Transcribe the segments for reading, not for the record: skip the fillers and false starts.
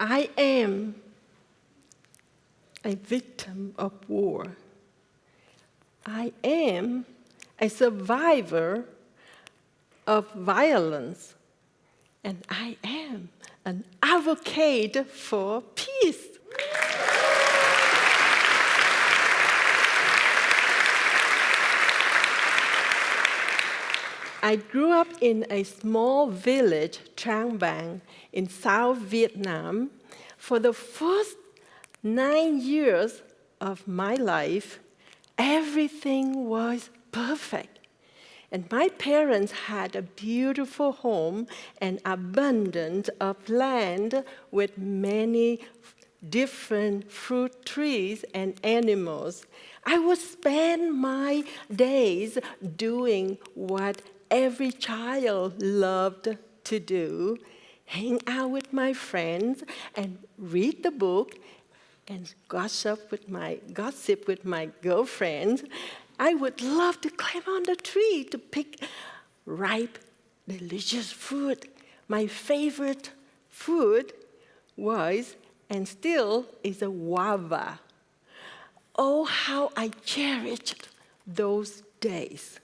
I am a victim of war. I am a survivor of violence. And I am an advocate for peace. I grew up in a small village, Trang Bang, in South Vietnam. For the first 9 years of my life, everything was perfect. And my parents had a beautiful home and abundance of land with many different fruit trees and animals. I would spend my days doing what every child loved to do, hang out with my friends and read the book and gossip with my girlfriends. I would love to climb on the tree to pick ripe, delicious fruit. My favorite food was, and still is, a guava. Oh, how I cherished those days.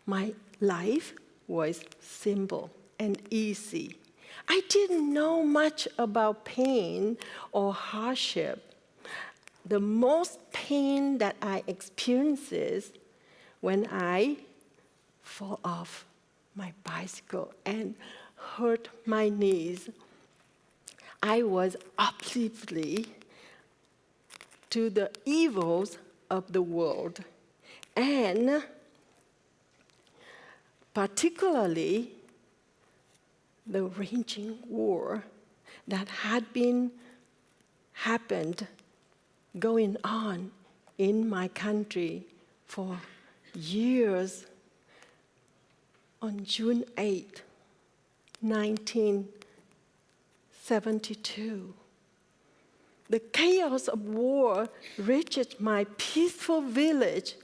My life was simple and easy. I didn't know much about pain or hardship. The most pain that I experienced is when I fall off my bicycle and hurt my knees. I was oblivious to the evils of the world, and particularly the raging war that had been going on in my country for years. On June 8, 1972, the chaos of war reached my peaceful village,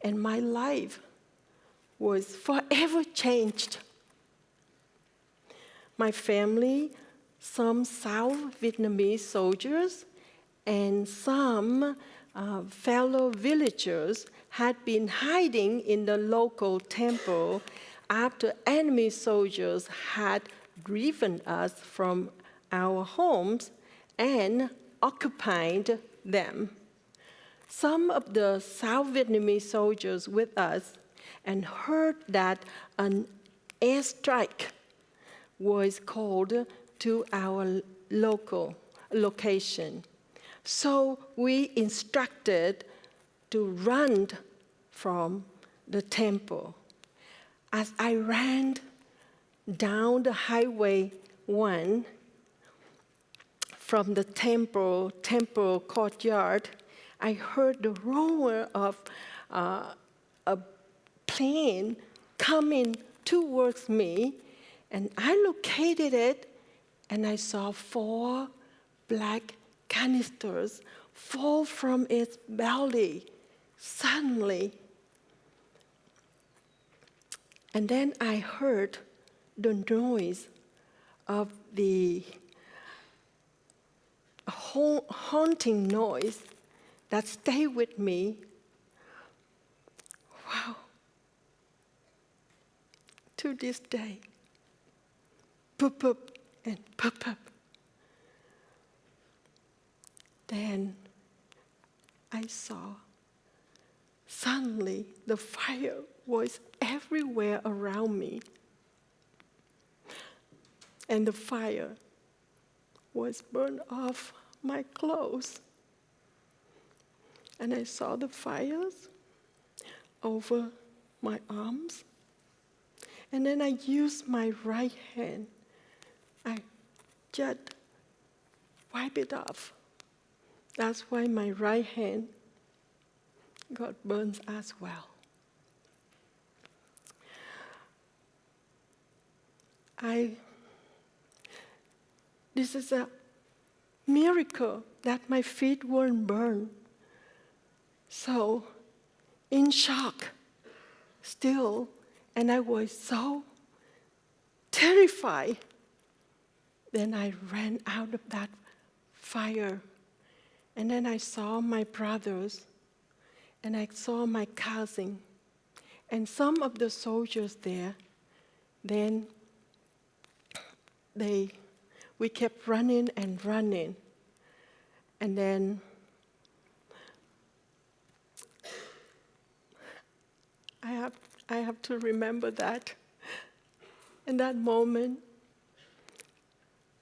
and my life was forever changed. My family, some South Vietnamese soldiers, and some fellow villagers had been hiding in the local temple after enemy soldiers had driven us from our homes and occupied them. Some of the South Vietnamese soldiers with us and heard that an airstrike was called to our local location. So we instructed to run from the temple. As I ran down the highway 1 from the temple courtyard, I heard the roar of a plane coming towards me, and I located it, and I saw 4 black canisters fall from its belly suddenly. And then I heard the noise of the haunting noise that stayed with me. Wow. To this day. Pop up and pop up. Then I saw suddenly the fire was everywhere around me. And the fire was burned off my clothes. And I saw the fires over my arms. And then I used my right hand. I just wiped it off. That's why my right hand got burned as well. This is a miracle that my feet weren't burned. So, in shock still, and I was so terrified then I ran out of that fire. And then I saw my brothers, and I saw my cousin, and some of the soldiers there. Then we kept running and running. And then I have to remember that. In that moment,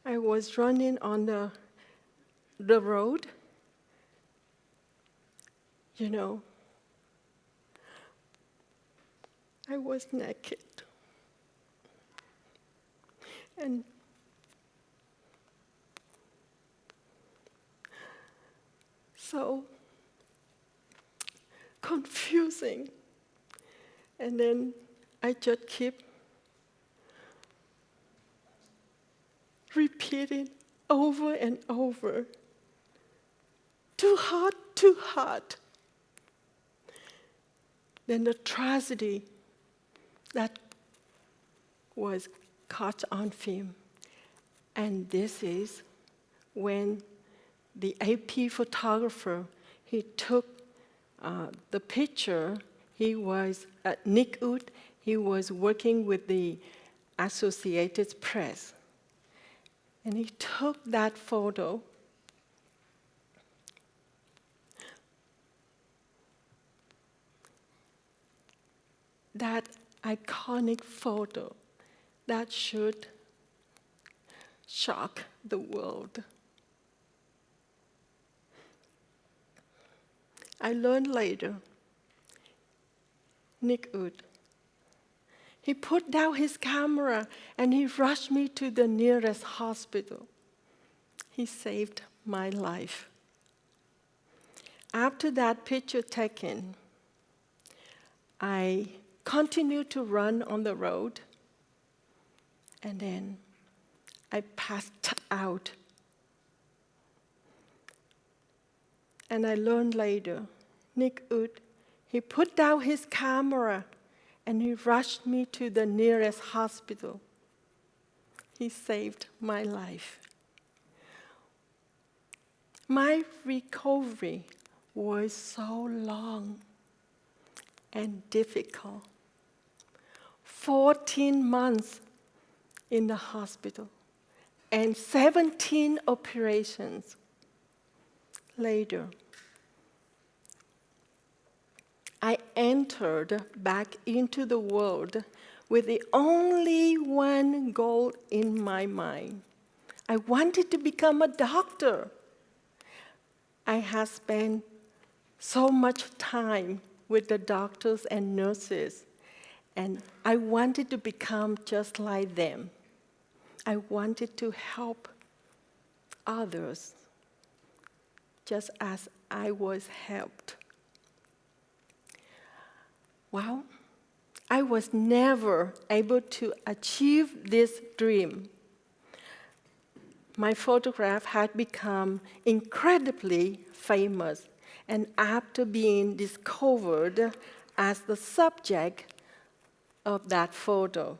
I was running on the road. You know, I was naked. And so confusing. And then I just keep repeating over and over, too hot, too hot. Then the tragedy that was caught on film. And this is when the AP photographer, he took the picture. He was Nick Ut. He was working with the Associated Press. And he took that photo. That iconic photo that should shock the world. I learned later, Nick Ut, he put down his camera and he rushed me to the nearest hospital. He saved my life. After that picture taken, I continued to run on the road, and then I passed out. And I learned later, Nick Ut, he put down his camera and he rushed me to the nearest hospital. He saved my life. My recovery was so long and difficult. 14 months in the hospital and 17 operations later. I entered back into the world with the only one goal in my mind. I wanted to become a doctor. I had spent so much time with the doctors and nurses, and I wanted to become just like them. I wanted to help others just as I was helped. Well, I was never able to achieve this dream. My photograph had become incredibly famous, and after being discovered as the subject of that photo,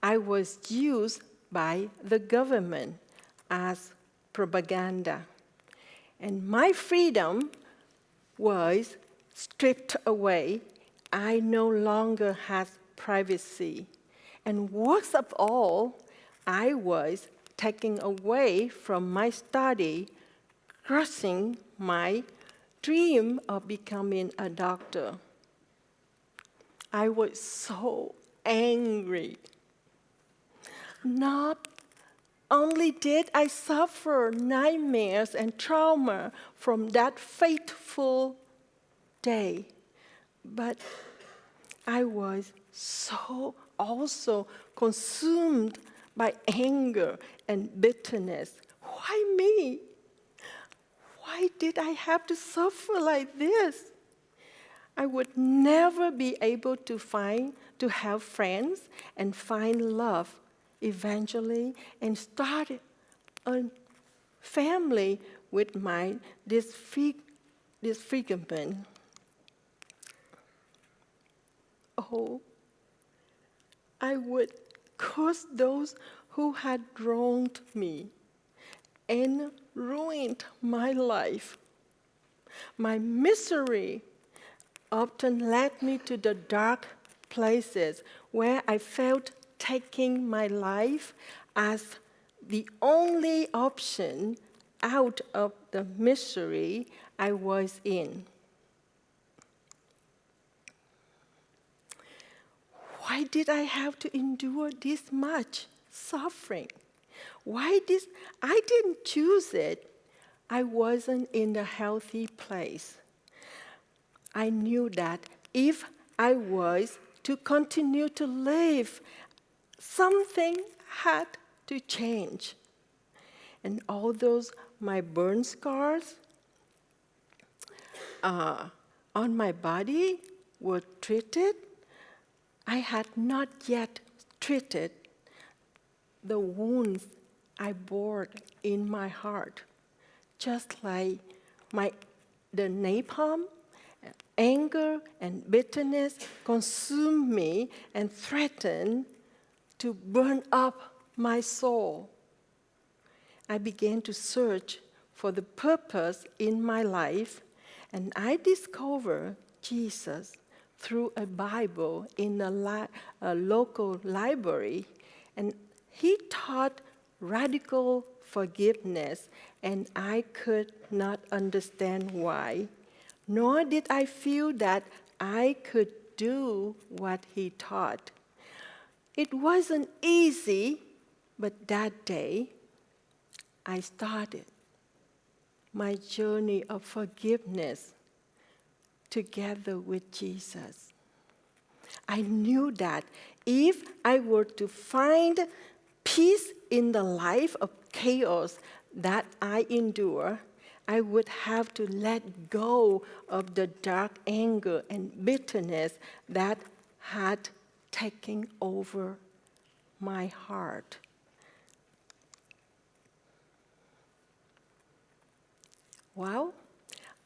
I was used by the government as propaganda. And my freedom was stripped away. I no longer had privacy. And worst of all, I was taken away from my study, crushing my dream of becoming a doctor. I was so angry. Not only did I suffer nightmares and trauma from that fateful day, but I was so also consumed by anger and bitterness. Why me? Why did I have to suffer like this? I would never be able to have friends and find love eventually and start a family with my disfigurement. Oh, I would curse those who had wronged me and ruined my life. My misery often led me to the dark places where I felt taking my life as the only option out of the misery I was in. Why did I have to endure this much suffering? I didn't choose it. I wasn't in a healthy place. I knew that if I was to continue to live, something had to change. And all those my burn scars on my body were treated, I had not yet treated the wounds I bore in my heart, just like the napalm, anger and bitterness consumed me and threatened to burn up my soul. I began to search for the purpose in my life, and I discovered Jesus through a Bible in a local library, and he taught radical forgiveness, and I could not understand why, nor did I feel that I could do what he taught. It wasn't easy, but that day I started my journey of forgiveness together with Jesus. I knew that if I were to find peace in the life of chaos that I endure, I would have to let go of the dark anger and bitterness that had taken over my heart. Well,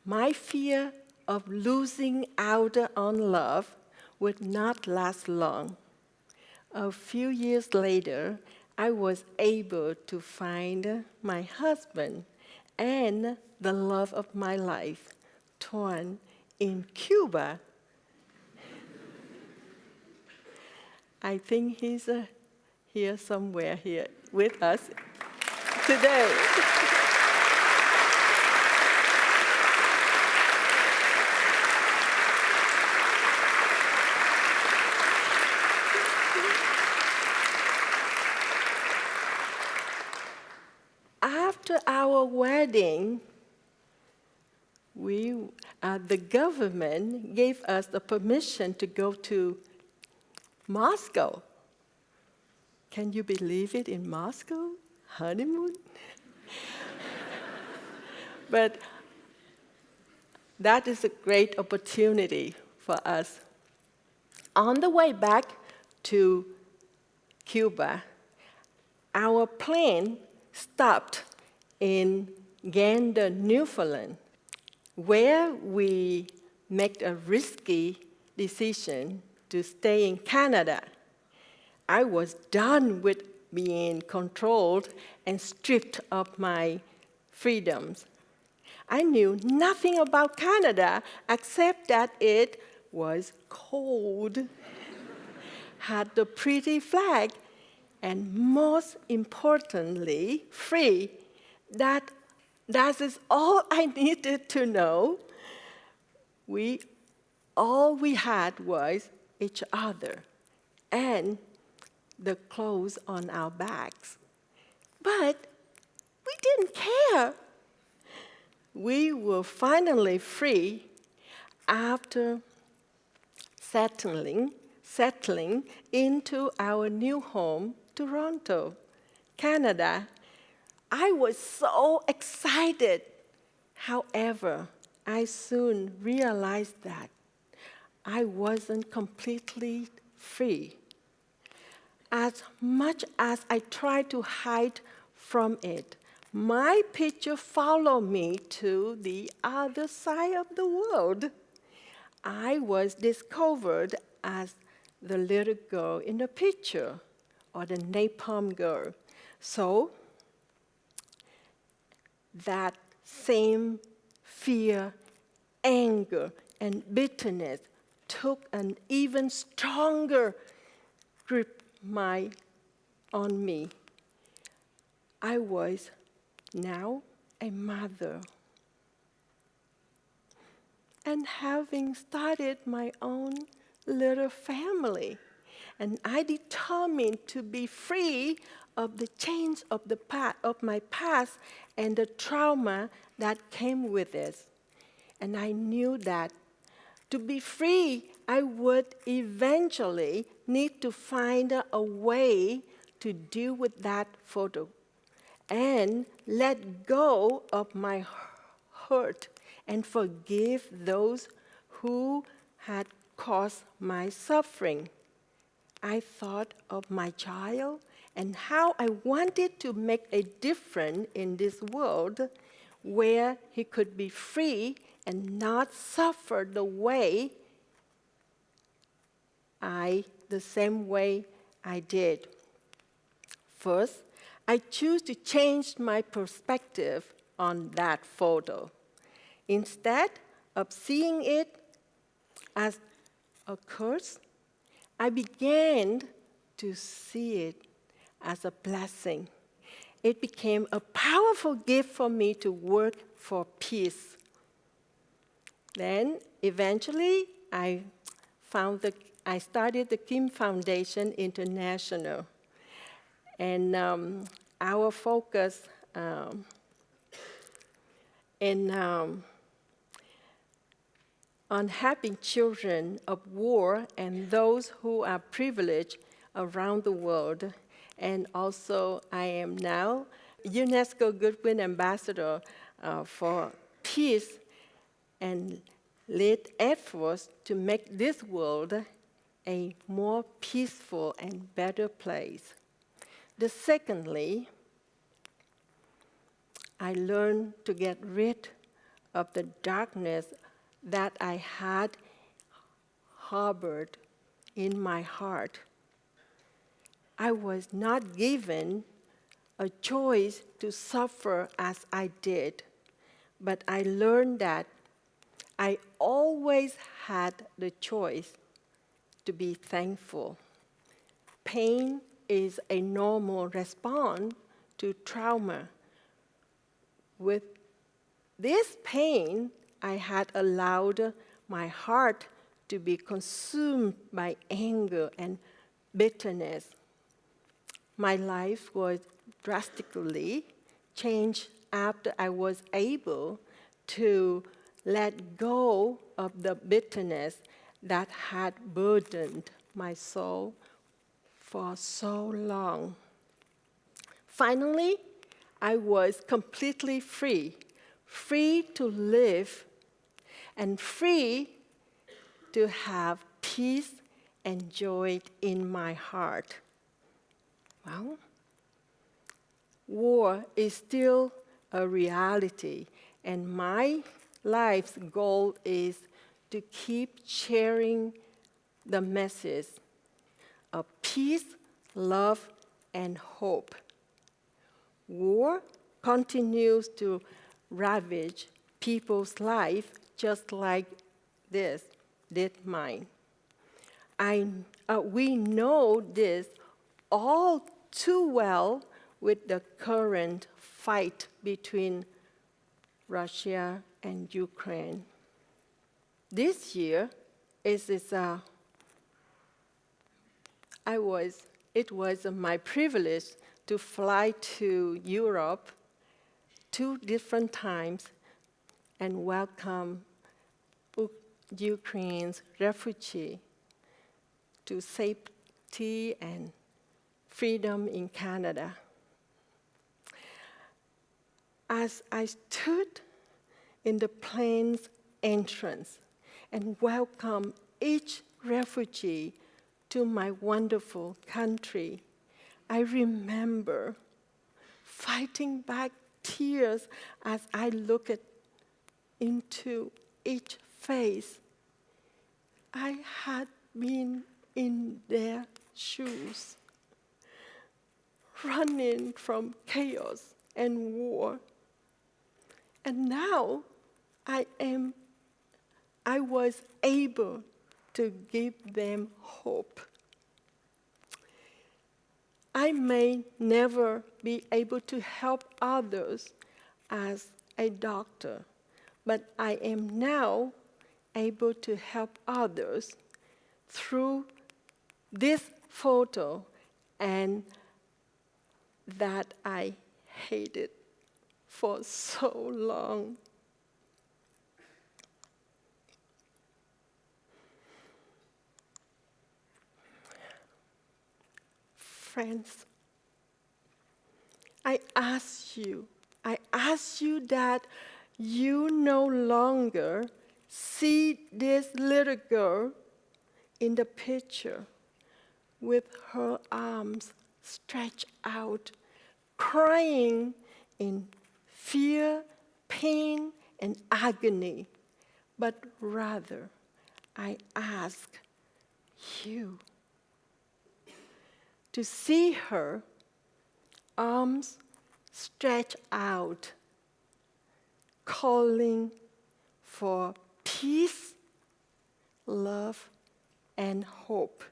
my fear of losing out on love would not last long. A few years later, I was able to find my husband and the love of my life, Tuan, in Cuba. I think he's here somewhere here with us today. After our wedding, the government gave us the permission to go to Moscow. Can you believe it, in Moscow? Honeymoon? But that is a great opportunity for us. On the way back to Cuba, our plane stopped in Gander, Newfoundland, where we made a risky decision to stay in Canada. I was done with being controlled and stripped of my freedoms. I knew nothing about Canada except that it was cold, had the pretty flag, and most importantly, free. That is all I needed to know. All we had was each other and the clothes on our backs. But we didn't care. We were finally free after settling into our new home, Toronto, Canada. I was so excited. However, I soon realized that I wasn't completely free. As much as I tried to hide from it, my picture followed me to the other side of the world. I was discovered as the little girl in the picture, or the napalm girl. So that same fear, anger, and bitterness took an even stronger grip on me. I was now a mother. And having started my own little family, and I determined to be free of the chains of my past and the trauma that came with it. And I knew that to be free, I would eventually need to find a way to deal with that photo and let go of my hurt and forgive those who had caused my suffering. I thought of my child and how I wanted to make a difference in this world where he could be free and not suffer the same way I did. First, I choose to change my perspective on that photo. Instead of seeing it as a curse, I began to see it as a blessing. It became a powerful gift for me to work for peace. Then, eventually, I started the Kim Foundation International. And our focus on helping children of war and those who are privileged around the world. And also, I am now UNESCO Goodwill Ambassador for peace and lead efforts to make this world a more peaceful and better place. Secondly, I learned to get rid of the darkness that I had harbored in my heart. I was not given a choice to suffer as I did, but I learned that I always had the choice to be thankful. Pain is a normal response to trauma. With this pain, I had allowed my heart to be consumed by anger and bitterness. My life was drastically changed after I was able to let go of the bitterness that had burdened my soul for so long. Finally, I was completely free to live and free to have peace and joy in my heart. Well, war is still a reality, and my life's goal is to keep sharing the message of peace, love, and hope. War continues to ravage people's life just like this did mine. We know this all too well with the current fight between Russia and Ukraine. This year, it was my privilege to fly to Europe 2 different times and welcome Ukraine's refugees to safety and freedom in Canada. As I stood in the plane's entrance and welcomed each refugee to my wonderful country, I remember fighting back tears as I looked into each face. I had been in their shoes. running from chaos and war. And now I was able to give them hope. I may never be able to help others as a doctor, but I am now able to help others through this photo and that I hated for so long. Friends, I ask you that you no longer see this little girl in the picture with her arms stretched out, crying in fear, pain, and agony, but rather I ask you to see her arms stretched out, calling for peace, love, and hope.